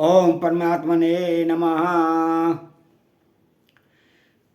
ओम परमात्मने नमः।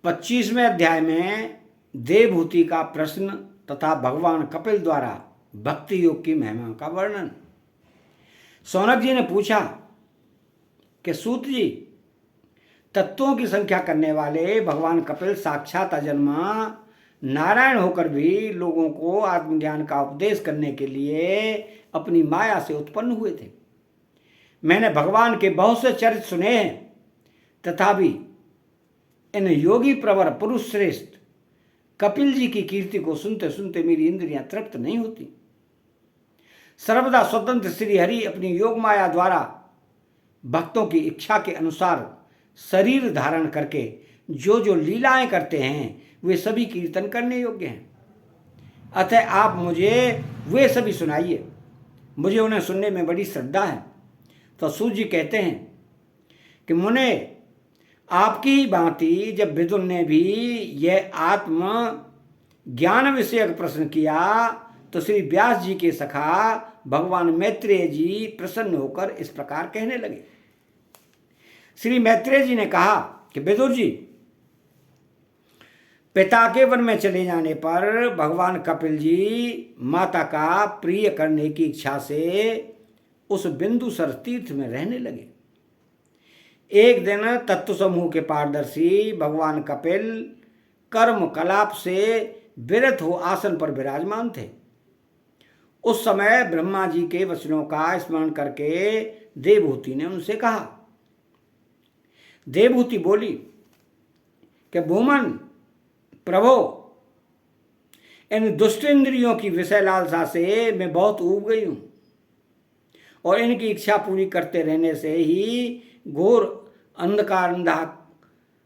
25वें अध्याय में देवहूति का प्रश्न तथा भगवान कपिल द्वारा भक्ति योग की महिमा का वर्णन। सौनक जी ने पूछा कि सूत जी, तत्वों की संख्या करने वाले भगवान कपिल साक्षात अजन्मा नारायण होकर भी लोगों को आत्मज्ञान का उपदेश करने के लिए अपनी माया से उत्पन्न हुए थे। मैंने भगवान के बहुत से चरित्र सुने हैं, तथापि इन योगी प्रवर पुरुष श्रेष्ठ कपिल जी की कीर्ति को सुनते सुनते मेरी इंद्रियां तृप्त नहीं होती। सर्वदा स्वतंत्र श्री हरि अपनी योग माया द्वारा भक्तों की इच्छा के अनुसार शरीर धारण करके जो जो लीलाएं करते हैं वे सभी कीर्तन करने योग्य हैं। अतः आप मुझे वे सभी सुनाइए, मुझे उन्हें सुनने में बड़ी श्रद्धा है। तो सूत जी कहते हैं कि मुने, आपकी ही भांति जब विदुर ने भी यह आत्म ज्ञान विषयक प्रश्न किया तो श्री व्यास जी के सखा भगवान मैत्रेय जी प्रसन्न होकर इस प्रकार कहने लगे। श्री मैत्रेय जी ने कहा कि विदुर जी, पिता के वन में चले जाने पर भगवान कपिल जी माता का प्रिय करने की इच्छा से उस बिंदुसर तीर्थ में रहने लगे। एक दिन तत्व समूह के पारदर्शी भगवान कपिल कर्म कलाप से विरत हो आसन पर विराजमान थे। उस समय ब्रह्मा जी के वचनों का स्मरण करके देवहूति ने उनसे कहा। देवहूति बोली कि भूमन प्रभो, इन दुष्ट इंद्रियों की विषय लालसा से मैं बहुत ऊब गई हूं और इनकी इच्छा पूरी करते रहने से ही घोर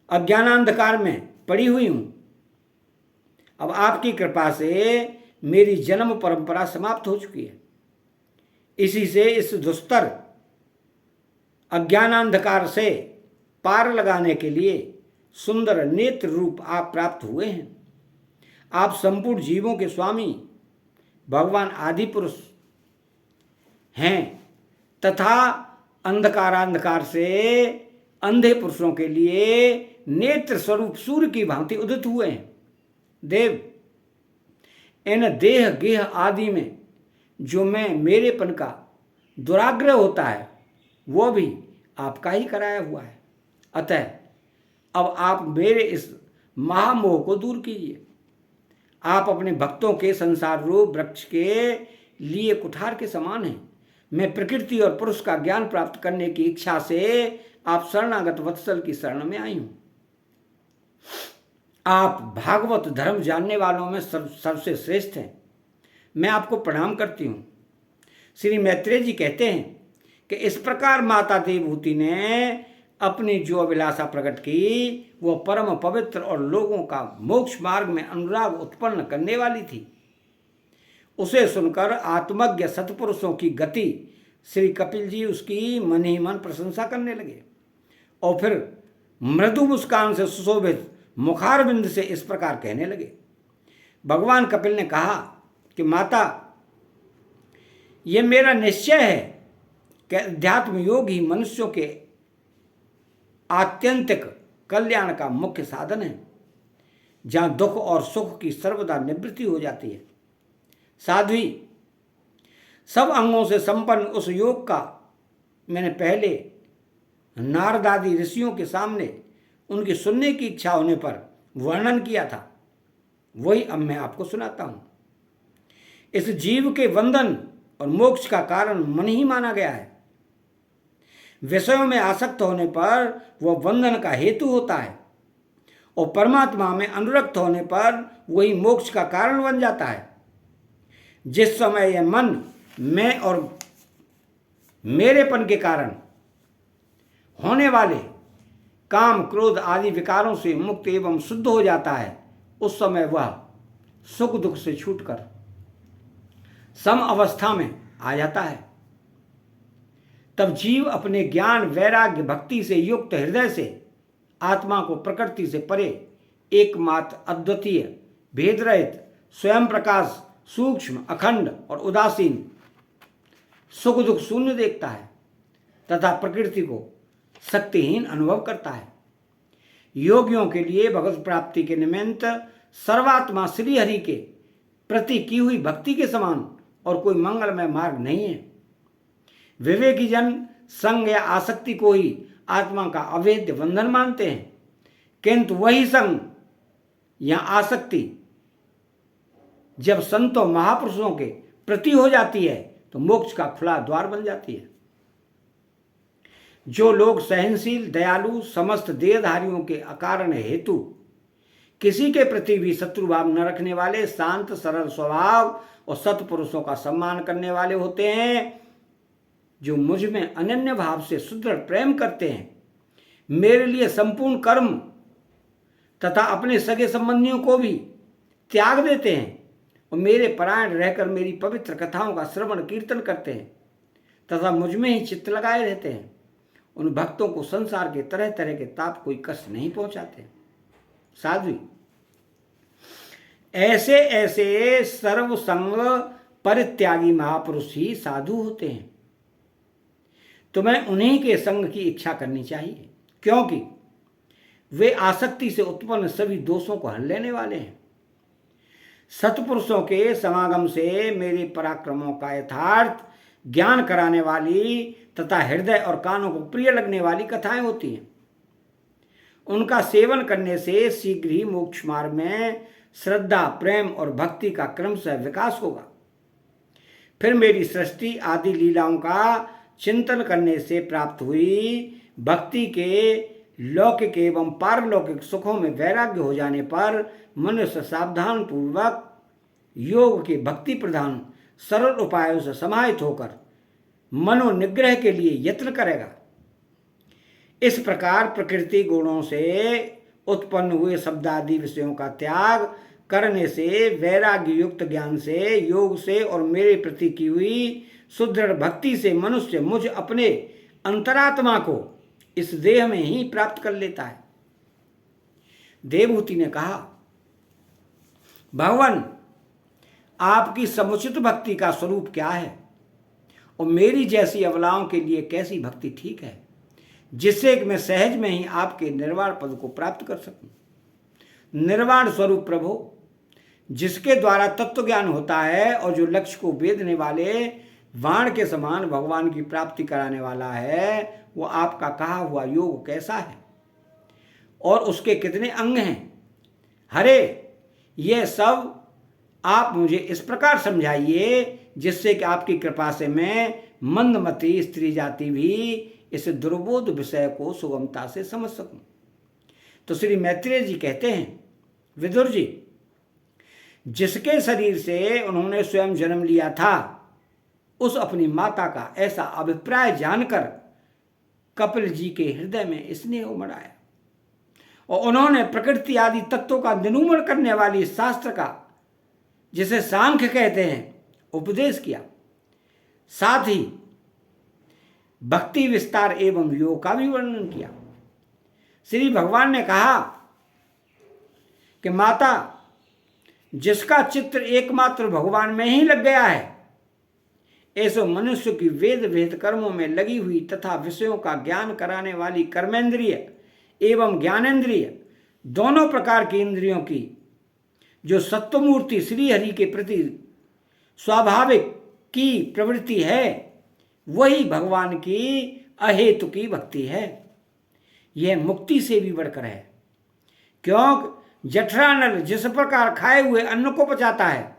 अज्ञानांधकार में पड़ी हुई हूं। अब आपकी कृपा से मेरी जन्म परंपरा समाप्त हो चुकी है। इसी से इस दुस्तर अज्ञानांधकार से पार लगाने के लिए सुंदर नेत्र रूप आप प्राप्त हुए हैं। आप संपूर्ण जीवों के स्वामी भगवान आदि पुरुष हैं तथा अंधकारांधकार से अंधे पुरुषों के लिए नेत्र स्वरूप सूर्य की भांति उदित हुए हैं। देव, इन देह गेह आदि में जो मैं मेरेपन का दुराग्रह होता है वो भी आपका ही कराया हुआ है। अतः अब आप मेरे इस महामोह को दूर कीजिए। आप अपने भक्तों के संसार रूप वृक्ष के लिए कुठार के समान हैं। मैं प्रकृति और पुरुष का ज्ञान प्राप्त करने की इच्छा से आप शरणागत वत्सल की शरण में आई हूं। आप भागवत धर्म जानने वालों में सबसे श्रेष्ठ हैं। मैं आपको प्रणाम करती हूं। श्री मैत्रेय जी कहते हैं कि इस प्रकार माता देवहूति ने अपनी जो अभिलाषा प्रकट की वो परम पवित्र और लोगों का मोक्ष मार्ग में अनुराग उत्पन्न करने वाली थी। उसे सुनकर आत्मज्ञ सत्पुरुषों की गति श्री कपिल जी उसकी मन ही मन प्रशंसा करने लगे और फिर मृदु मुस्कान से सुशोभित मुखारबिंद से इस प्रकार कहने लगे। भगवान कपिल ने कहा कि माता, यह मेरा निश्चय है कि अध्यात्म योग ही मनुष्यों के आत्यंतिक कल्याण का मुख्य साधन है, जहां दुख और सुख की सर्वदा निवृत्ति हो जाती है। साध्वी, सब अंगों से संपन्न उस योग का मैंने पहले नारदादि ऋषियों के सामने उनकी सुनने की इच्छा होने पर वर्णन किया था, वही अब मैं आपको सुनाता हूं। इस जीव के बंधन और मोक्ष का कारण मन ही माना गया है। विषयों में आसक्त होने पर वह बंधन का हेतु होता है और परमात्मा में अनुरक्त होने पर वही मोक्ष का कारण बन जाता है। जिस समय यह मन मैं और मेरेपन के कारण होने वाले काम क्रोध आदि विकारों से मुक्त एवं शुद्ध हो जाता है, उस समय वह सुख दुख से छूटकर सम अवस्था में आ जाता है। तब जीव अपने ज्ञान वैराग्य भक्ति से युक्त हृदय से आत्मा को प्रकृति से परे एकमात्र अद्वितीय भेदरहित स्वयं प्रकाश सूक्ष्म अखंड और उदासीन सुख दुख शून्य देखता है। तथा प्रकृति को शक्तिहीन अनुभव करता है। योगियों के लिए भगवत प्राप्ति के निमित्त सर्वात्मा श्री हरि के प्रति की हुई भक्ति के समान और कोई मंगलमय मार्ग नहीं है। विवेकी जन संग या आसक्ति को ही आत्मा का अवैध बंधन मानते हैं, किंतु वही संग या आसक्ति जब संतों महापुरुषों के प्रति हो जाती है तो मोक्ष का खुला द्वार बन जाती है। जो लोग सहनशील, दयालु, समस्त देहधारियों के अकारण हेतु किसी के प्रति भी शत्रुभाव न रखने वाले, शांत सरल स्वभाव और सत्पुरुषों का सम्मान करने वाले होते हैं, जो मुझ में अनन्य भाव से सुदृढ़ प्रेम करते हैं, मेरे लिए संपूर्ण कर्म तथा अपने सगे संबंधियों को भी त्याग देते हैं और मेरे परायण रहकर मेरी पवित्र कथाओं का श्रवण कीर्तन करते हैं तथा मुझ में ही चित्त लगाए रहते हैं, उन भक्तों को संसार के तरह तरह के ताप कोई कष्ट नहीं पहुंचाते। साध्वी, ऐसे ऐसे सर्वसंग परित्यागी महापुरुष ही साधु होते हैं। तुम्हें उन्हीं के संग की इच्छा करनी चाहिए, क्योंकि वे आसक्ति से उत्पन्न सभी दोषों को हर लेने वाले हैं। सत्पुरुषों के समागम से मेरे पराक्रमों का यथार्थ ज्ञान कराने वाली तथा हृदय और कानों को प्रिय लगने वाली कथाएं होती हैं। उनका सेवन करने से शीघ्र ही मोक्ष मार्ग में श्रद्धा, प्रेम और भक्ति का क्रमशः विकास होगा। फिर मेरी सृष्टि आदि लीलाओं का चिंतन करने से प्राप्त हुई भक्ति के लौकिक एवं पारलौकिक सुखों में वैराग्य हो जाने पर मनुष्य सावधान पूर्वक योग के भक्ति प्रधान सरल उपायों से समाहित होकर मनोनिग्रह के लिए यत्न करेगा। इस प्रकार प्रकृति गुणों से उत्पन्न हुए शब्दादि विषयों का त्याग करने से, वैराग्य युक्त ज्ञान से, योग से और मेरे प्रति की हुई सुदृढ़ भक्ति से मनुष्य मुझ अपने अंतरात्मा को इस देह में ही प्राप्त कर लेता है। देवहूति ने कहा, भगवान, आपकी समुचित भक्ति का स्वरूप क्या है और मेरी जैसी अबलाओं के लिए कैसी भक्ति ठीक है, जिससे कि मैं सहज में ही आपके निर्वाण पद को प्राप्त कर सकूं। निर्वाण स्वरूप प्रभु, जिसके द्वारा तत्व ज्ञान होता है और जो लक्ष्य को वेधने वाले बाण के समान भगवान की प्राप्ति कराने वाला है, वो आपका कहा हुआ योग कैसा है और उसके कितने अंग हैं? हरे, ये सब आप मुझे इस प्रकार समझाइए जिससे कि आपकी कृपा से मैं मंदमती स्त्री जाति भी इस दुर्बोध विषय को सुगमता से समझ सकूं। तो श्री मैत्रेय जी कहते हैं, विदुर जी, जिसके शरीर से उन्होंने स्वयं जन्म लिया था, उस अपनी माता का ऐसा अभिप्राय जानकर कपिल जी के हृदय में स्नेह उमड़ आया और उन्होंने प्रकृति आदि तत्वों का निरूपण करने वाली शास्त्र का, जिसे सांख्य कहते हैं, उपदेश किया। साथ ही भक्ति विस्तार एवं योग का भी वर्णन किया। श्री भगवान ने कहा कि माता, जिसका चित्र एकमात्र भगवान में ही लग गया है, ऐसे मनुष्य की वेद वेद कर्मों में लगी हुई तथा विषयों का ज्ञान कराने वाली कर्मेंद्रिय एवं ज्ञानेंद्रिय दोनों प्रकार की इंद्रियों की जो सत्वमूर्ति श्री हरि के प्रति स्वाभाविक की प्रवृत्ति है, वही भगवान की अहेतु की भक्ति है। यह मुक्ति से भी बढ़कर है, क्योंकि जठरानल जिस प्रकार खाए हुए अन्न को पचाता है,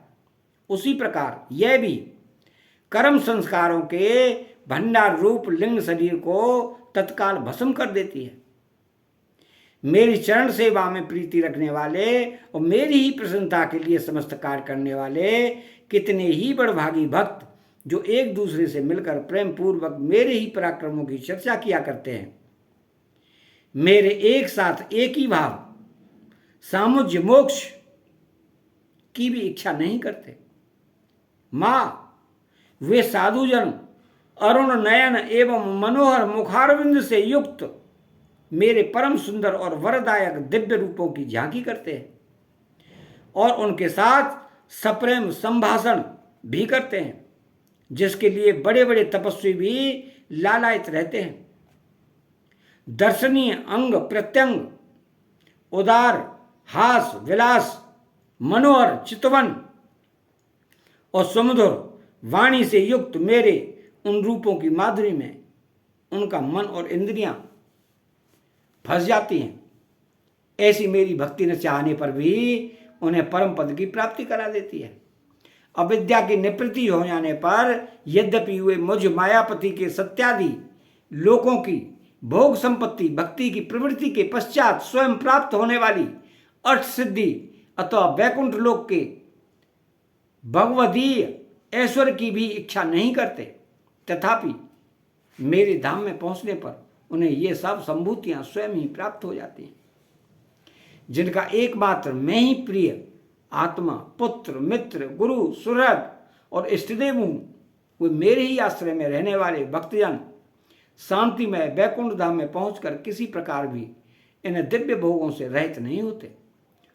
उसी प्रकार यह भी कर्म संस्कारों के भंडार रूप लिंग शरीर को तत्काल भस्म कर देती है। मेरी चरण सेवा में प्रीति रखने वाले और मेरी ही प्रसन्नता के लिए समस्त कार्य करने वाले कितने ही बड़भागी भक्त जो एक दूसरे से मिलकर प्रेम पूर्वक मेरे ही पराक्रमों की चर्चा किया करते हैं, मेरे एक साथ एक ही भाव सामुज्य मोक्ष की भी इच्छा नहीं करते। माँ, वे साधुजन अरुण नयन एवं मनोहर मुखारविंद से युक्त मेरे परम सुंदर और वरदायक दिव्य रूपों की झांकी करते हैं और उनके साथ सप्रेम संभाषण भी करते हैं, जिसके लिए बड़े बड़े तपस्वी भी लालायित रहते हैं। दर्शनीय अंग प्रत्यंग, उदार हास विलास, मनोहर चितवन और सुमधुर वाणी से युक्त मेरे उन रूपों की माधुरी में उनका मन और इंद्रियां फंस जाती हैं। ऐसी मेरी भक्ति न चाहने पर भी उन्हें परम पद की प्राप्ति करा देती है। अविद्या की निवृत्ति हो जाने पर यद्यपि वे मुझ मायापति के सत्यादि लोकों की भोग संपत्ति भक्ति की प्रवृत्ति के पश्चात स्वयं प्राप्त होने वाली अष्ट सिद्धि अथवा वैकुंठ लोक के भगवदीय ऐश्वर्य की भी इच्छा नहीं करते, तथापि मेरे धाम में पहुंचने पर उन्हें ये सब संभूतियां स्वयं ही प्राप्त हो जाती हैं। जिनका एकमात्र मैं ही प्रिय आत्मा, पुत्र, मित्र, गुरु, सुहृद और इष्टदेव हूं, वे मेरे ही आश्रय में रहने वाले भक्तजन शांतिमय वैकुंठ धाम में पहुंचकर किसी प्रकार भी इन दिव्य भोगों से रहित नहीं होते,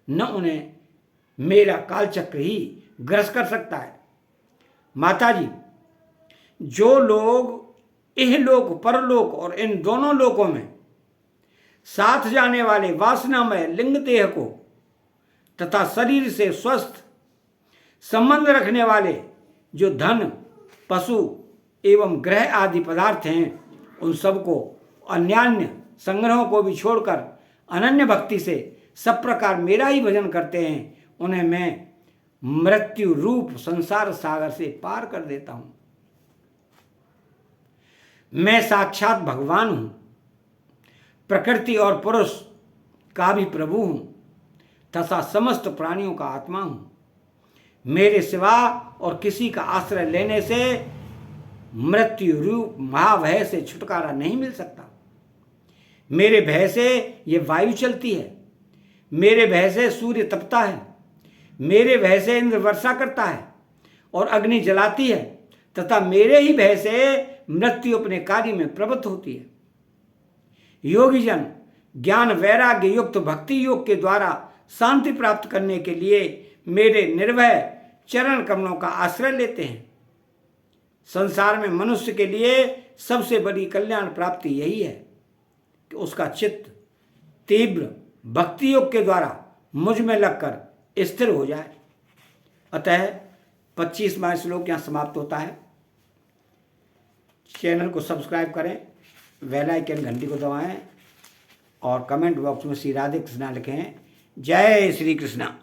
न उन्हें मेरा कालचक्र ही ग्रस कर सकता है। माताजी, जो लोग इहलोक परलोक और इन दोनों लोकों में साथ जाने वाले वासनामय लिंग देह को तथा शरीर से स्वस्थ संबंध रखने वाले जो धन, पशु एवं ग्रह आदि पदार्थ हैं, उन सबको अन्यान्य संग्रहों को भी छोड़कर अनन्य भक्ति से सब प्रकार मेरा ही भजन करते हैं, उन्हें मैं मृत्यु रूप संसार सागर से पार कर देता हूं। मैं साक्षात भगवान हूं, प्रकृति और पुरुष का भी प्रभु हूं तथा समस्त प्राणियों का आत्मा हूं। मेरे सिवा और किसी का आश्रय लेने से मृत्यु रूप महाभय से छुटकारा नहीं मिल सकता। मेरे भय से ये वायु चलती है, मेरे भय से सूर्य तपता है, मेरे भय से इंद्र वर्षा करता है और अग्नि जलाती है तथा मेरे ही भय से मृत्यु अपने कार्य में प्रवृत्त होती है। योगीजन ज्ञान वैराग्य युक्त भक्ति योग के द्वारा शांति प्राप्त करने के लिए मेरे निर्भय चरण कमलों का आश्रय लेते हैं। संसार में मनुष्य के लिए सबसे बड़ी कल्याण प्राप्ति यही है कि उसका चित्त तीव्र भक्ति योग के द्वारा मुझ में लगकर स्थिर हो जाए। अतः 25वां श्लोक यहाँ समाप्त होता है। चैनल को सब्सक्राइब करें, बेल आइकन घंटी को दबाएं और कमेंट बॉक्स में श्री राधे कृष्णा लिखें। जय श्री कृष्णा।